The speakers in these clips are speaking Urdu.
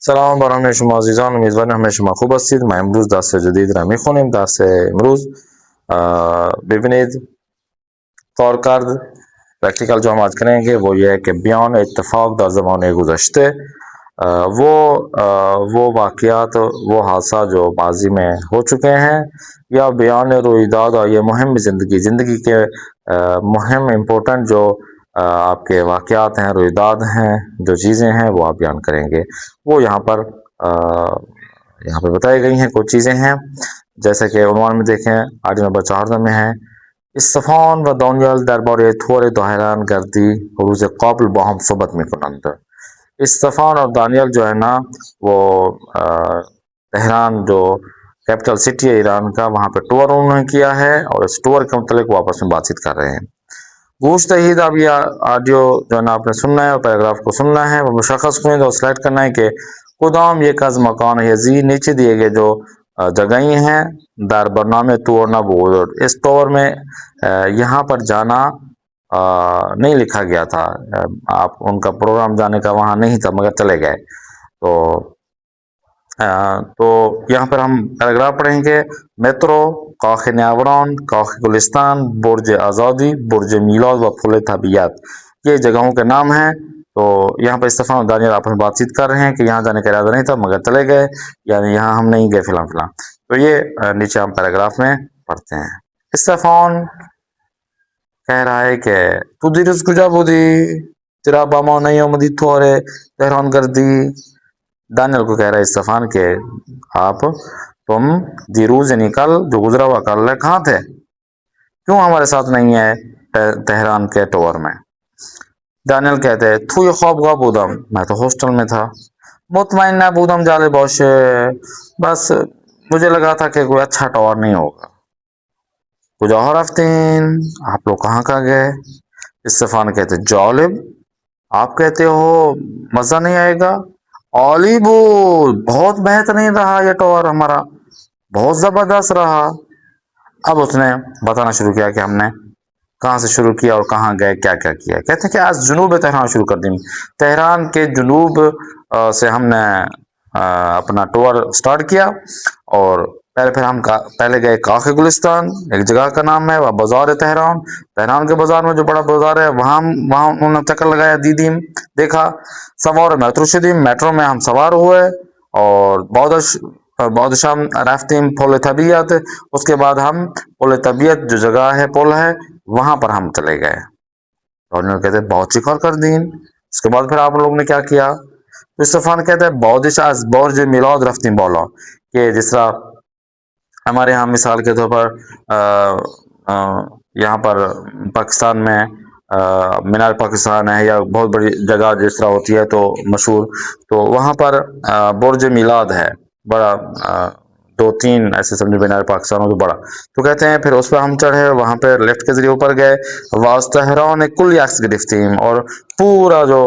سلام بر همه شما عزیزان، امیدوارم همه شما خوب هستید. ما امروز درس جدید را میخونیم. درس امروز ببینید کارکرد پریکٹیکل جو ہم آج کریں گے وہ یہ ہے کہ بیان اتفاق در زمان گزشته وہ واقعات وہ حادثات جو ماضی میں ہو چکے ہیں یا بیان رویداد اور یہ مہم زندگی کے مہم امپورٹنٹ جو آپ کے واقعات ہیں، رویداد ہیں، جو چیزیں ہیں وہ آپ بیان کریں گے. وہ یہاں پہ بتائی گئی ہیں کچھ چیزیں ہیں، جیسے کہ عنوان میں دیکھیں آج نمبر 14 میں ہے استفان و دانیال درباره طور داهران گردی روز قبل با هم صحبت میکنند. استفان اور دانیال جو ہے نا وہ تہران جو کیپٹل سٹی ہے ایران کا، وہاں پہ ٹور انہوں نے کیا ہے اور اس ٹور کے متعلق وہ آپس میں بات چیت کر رہے ہیں. گوشت تحید اب یہ آڈیو جو ہے نا آپ نے سننا ہے اور پیراگراف کو سننا ہے، وہ مشخص کنید اور سلیکٹ کرنا ہے کہ کدام یک از مکان یزی نیچے دیے گئے جو جگہیں ہیں در برنامه طور نبود. اس طور میں یہاں پر جانا نہیں لکھا گیا تھا، آپ ان کا پروگرام جانے کا وہاں نہیں تھا مگر چلے گئے. تو یہاں پر ہم پیراگراف پڑھیں گے. میترو، کاخ نیاوران، کاخ گلستان، برج آزادی، برج میلاد و پل طبیعت، یہ جگہوں کے نام ہیں. تو یہاں پہ استفان اور دانیال آپس میں بات چیت کر رہے ہیں کہ یہاں جانے کا ارادہ نہیں تھا مگر چلے گئے، یعنی یہاں ہم نہیں گئے فلاں فلاں. تو یہ نیچے ہم پیراگراف میں پڑھتے ہیں. استفان کہہ رہا ہے کہ تو دیروز کجا بودی؟ تیرا باما نہیں آمدی تھوڑے تہران گردی. دانیل کو کہہ رہا ہے استفان کہ تم دیروز یعنی کل جو گزرا ہوا کل ہے کہاں تھے؟ کیوں ہمارے ساتھ نہیں ہے تہران کے ٹور میں؟ دانیل کہتے ہیں تو یہ خوابگاہ بودم، میں تو ہاسٹل میں تھا. مطمئن نہ بودم جالے باشه، بس مجھے لگا تھا کہ کوئی اچھا ٹور نہیں ہوگا. کجا رفتین؟ آپ لوگ کہاں گئے؟ استفان کہتے جالب، آپ کہتے ہو مزہ نہیں آئے گا. عالی بود، بہت بہترین رہا یہ ٹور ہمارا، بہت زبردست رہا. اب اس نے بتانا شروع کیا کہ ہم نے کہاں سے شروع کیا اور کہاں گئے، کیا کیا کیا. کہتے ہیں کہ آج جنوب تہران شروع کر دیں. تہران کے جنوب سے ہم نے اپنا ٹور سٹارٹ کیا اور پہلے گئے کاخ گلستان، ایک جگہ کا نام ہے، وہ بازار تہران. تہران کے بازار میں جو بڑا بازار ہے وہاں انہوں نے چکر لگایا، دیدیم دیکھا. سوار میٹرو شدیم، میٹرو میں ہم سوار ہوئے اور بعد شام رفتیم پل طبیعت. اس کے بعد ہم پل طبیعت جو جگہ ہے پل ہے وہاں پر ہم چلے گئے. اور انہوں نے کہتے ہیں بہت چکر کر دین. اس کے بعد پھر آپ لوگ نے کیا کیا؟ تو استفان کہتے ہیں بودش از برج میلاد رفتیم بالا، کہ جس طرح ہمارے ہاں مثال کے طور پر یہاں پر پاکستان میں مینار پاکستان ہے یا بہت بڑی جگہ جس طرح ہوتی ہے تو مشہور، تو وہاں پر برج میلاد ہے بڑا، 2-3 ایسے سمجھے مینار پاکستان ہو تو بڑا. تو کہتے ہیں پھر اس پہ ہم چڑھے، وہاں پہ لیفٹ کے ذریعے اوپر گئے. واس تہران کل یکس گرفتیم، اور پورا جو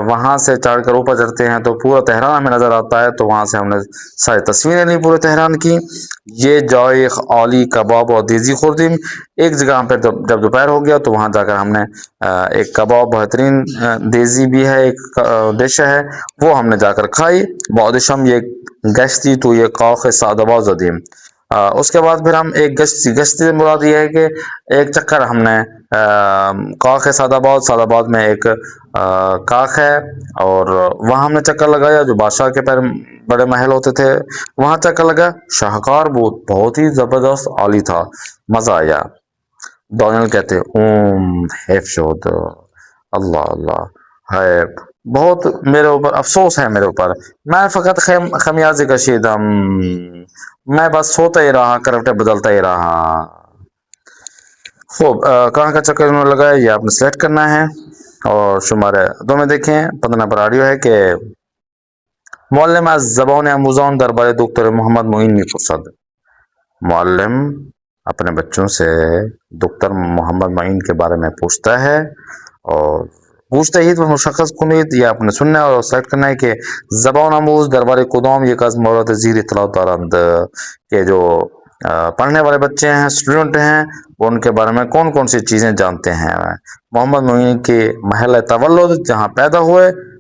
وہاں سے چڑھ کر اوپر چڑھتے ہیں تو پورا تہران ہمیں نظر آتا ہے. تو وہاں سے ہم نے ساری تصویریں لی پورے تہران کی. یہ جائے عالی کباب اور دیزی خوردیم، ایک جگہ ہم پہ جب دوپہر ہو گیا تو وہاں جا کر ہم نے ایک کباب بہترین دیزی بھی ہے، ایک ڈش ہے، وہ ہم نے جا کر کھائی. بعدشم یہ گشتی تو یہ کاخ سعدآباد زدیم. اس کے بعد پھر ہم ایک گشتی سے مراد یہ ہے کہ ایک چکر ہم نے کاخ سعدآباد میں ایک کاخ ہے اور وہاں ہم نے چکر لگایا جو بادشاہ کے پیر بڑے محل ہوتے تھے، وہاں چکر لگا. شاہکار بہت ہی زبردست عالی تھا، مزہ آیا. دانیل کہتے حیف شد، اللہ اللہ ہے، بہت میرے اوپر افسوس ہے میرے اوپر. میں فقط خمیازی کشیدم، میں بس سوتا ہی رہا، کروٹیں بدلتا ہی رہا. خوب، کہاں کا چکر انہوں نے لگایا یہ آپ نے سلیکٹ کرنا ہے. اور شمار 2 میں دیکھیں 15 نمبر آڈیو ہے کہ معلم از زبان آموزان دربار دکتر محمد معین میپرسد. معلم اپنے بچوں سے دکتر محمد معین کے بارے میں پوچھتا ہے اور پوچھتے ہی تو مشخص کنید یہ آپ نے سننا ہے اور سلیکٹ کرنا ہے کہ زبان آموز دربار کدام یک از مورد زیر اطلاع دارند، کہ جو پڑھنے والے بچے ہیں، اسٹوڈنٹ ہیں، وہ ان کے بارے میں کون کون سی چیزیں جانتے ہیں. محمد معین کے محل تولد جہاں پیدا ہوئے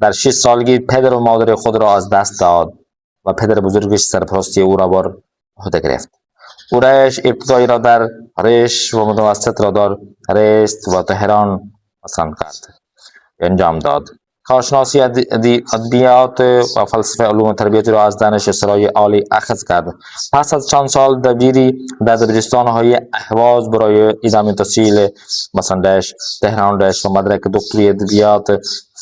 در 6 سالگی پدر و مادر خود را از دست داد و پدر بزرگش سرپرستی او را بر عهده گرفت. قریش ابتدایی را در ریش و متوسط را در ریست و تهران مثلا کرد انجام داد. کارشناسی ادبیات و فلسفه علوم تربیتی را از دانشسرای عالی اخذ کرد. پس از چند سال دبیری در دبیرستان‌های اهواز برای ادامه تحصیل مثلا تهران و مدرک دکتری ادبیات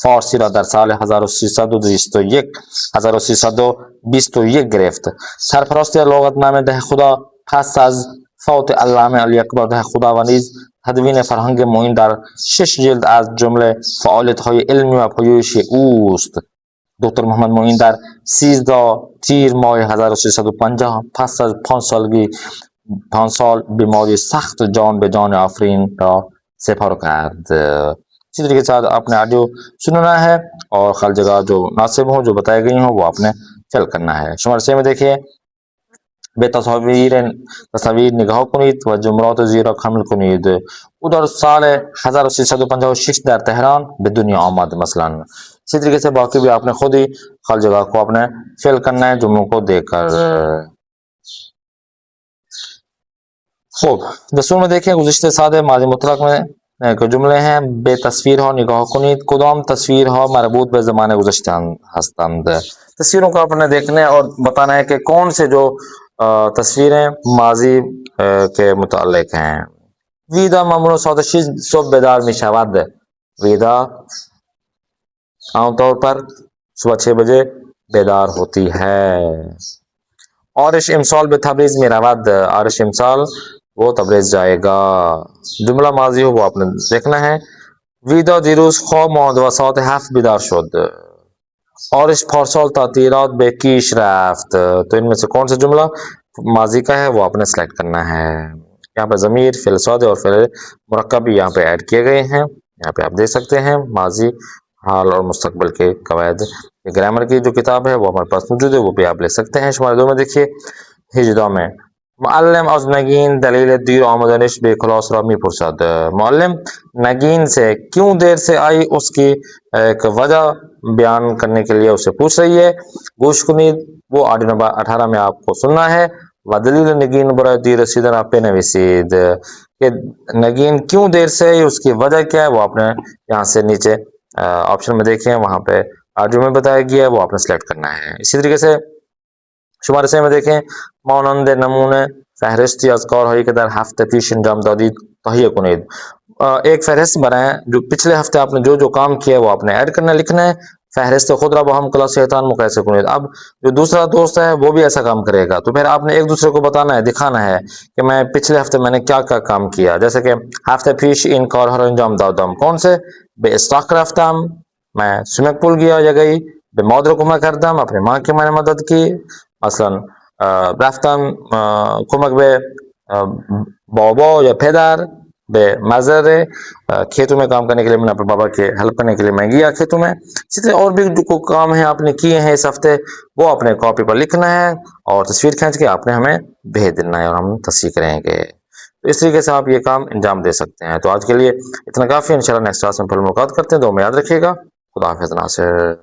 فارسی را در سال 1321 گرفت. سرپرستی لغتنامه ده خدا پس از فوت علامه علی اکبر ده خدا و نیز تدوین فرهنگ معین در 6 جلد از جمله فعالیت‌های علمی و پژوهشی اوست. دکتر محمد معین در 13 تیر ماه 1350 پس از 5 سال بیماری سخت جان به جان آفرین را سپار کرد. اسی طریقے سے آپ نے آڈیو سننا ہے اور خل جگہ جو مناسب ہوں جو بتائی گئی ہوں وہ آپ نے فل کرنا ہے. شمار سے میں دیکھیے به تصاویر نگاه کنید و جملات زیر را کامل کنید. او در سال 1356 در تهران به دنیا آمد مثلا. اسی طریقے سے باقی بھی آپ نے خود ہی خال جگہ کو آپ نے فل کرنا ہے جملوں کو دیکھ کر. خوب دستور میں دیکھیں گزشته ساده ماضی مطلق میں که جمله ہیں به تصویر ها نگاه کنید. کدام تصویر ها مربوط به زمان گذشته هستند. تصویروں کو آپ نے دیکھنا ہے اور بتانا ہے کہ کون سے جو تصویریں ماضی کے متعلق ہیں. ویدا ممنوع سادشی صبح بیدار می شود. ویدا عام طور پر صبح 6 بجے بیدار ہوتی ہے. آرش امسال به تبریز می رود. آرش امسال وہ تبریز جائے گا. جملہ ماضی ہو وہ آپ نے دیکھنا ہے. ویدا دیروز خواب ماند و ساعت 7 بیدار شد. آرش پارسال تعطیلات به کیش رفت. تو ان میں سے کون سا جملہ ماضی کا ہے وہ آپ نے سلیکٹ کرنا ہے. یہاں پہ ضمیر فعل ساده اور فعل مرکب بھی یہاں پہ ایڈ کیے گئے ہیں. یہاں پہ آپ دیکھ سکتے ہیں ماضی حال اور مستقبل کے قواعد. گرامر کی جو کتاب ہے وہ ہمارے پاس موجود ہے وہ بھی آپ لے سکتے ہیں. شماره 2 میں دیکھیے هجده میں معلم از نگین دلیل دیر آمدنش به کلاس را میپرسد. معلم نگین سے کیوں دیر سے آئی اس کی ایک وجہ بیان کرنے کے لیے اسے پوچھ رہی ہے. گوش کنید وہ آڈیو نمبر 18 میں آپ کو سننا ہے. و دلیل نگین برای دیر رسیدن آپ بنویسید کہ نگین کیوں دیر سے آئی اس کی وجہ کیا ہے وہ آپ نے یہاں سے نیچے آپشن میں دیکھیں وہاں پہ آڈیو میں بتایا گیا ہے وہ آپ نے سلیکٹ کرنا ہے. اسی طریقے سے شماره 3 میں دیکھیں مانند نمونه فهرستی از کارهایی که در هفته پیش انجام دادید تهیه کنید. ایک فہرست بنائیں جو پچھلے ہفتے آپ نے جو کام کیا ہے وہ آپ نے ایڈ کرنا لکھنا ہے. فہرست خود را با ہم کلاس شیطان مقایسه کنید. اب جو دوسرا دوست ہے وہ بھی ایسا کام کرے گا تو پھر آپ نے ایک دوسرے کو بتانا ہے دکھانا ہے کہ میں پچھلے ہفتے میں نے کیا کیا کام کیا. جیسے کہ هفته پیش این کارها را انجام دادم. کون سے؟ به استاک رفتم. میں سوئمنگ پول گیا یا گئی. به مادر کمک کردم. اپنے ماں کی میں نے مدد کی. مثلا رفتم کمک به بابا یا پدر به مزر کھیتوں میں کام کرنے کے لیے میں نے اپنے بابا کے ہیلپ کرنے کے لیے میں گیا کھیتوں میں. اسی طرح اور بھی جو کام ہیں آپ نے کیے ہیں اس ہفتے وہ اپنے کاپی پر لکھنا ہے اور تصویر کھینچ کے آپ نے ہمیں بھیج دینا ہے اور ہم تصحیح کریں گے. تو اس طریقے سے آپ یہ کام انجام دے سکتے ہیں. تو آج کے لیے اتنا کافی. انشاءاللہ نیکسٹ کلاس میں پھر ملاقات کرتے ہیں. دعا میں یاد رکھیے گا. خدا حافظ. ناصر.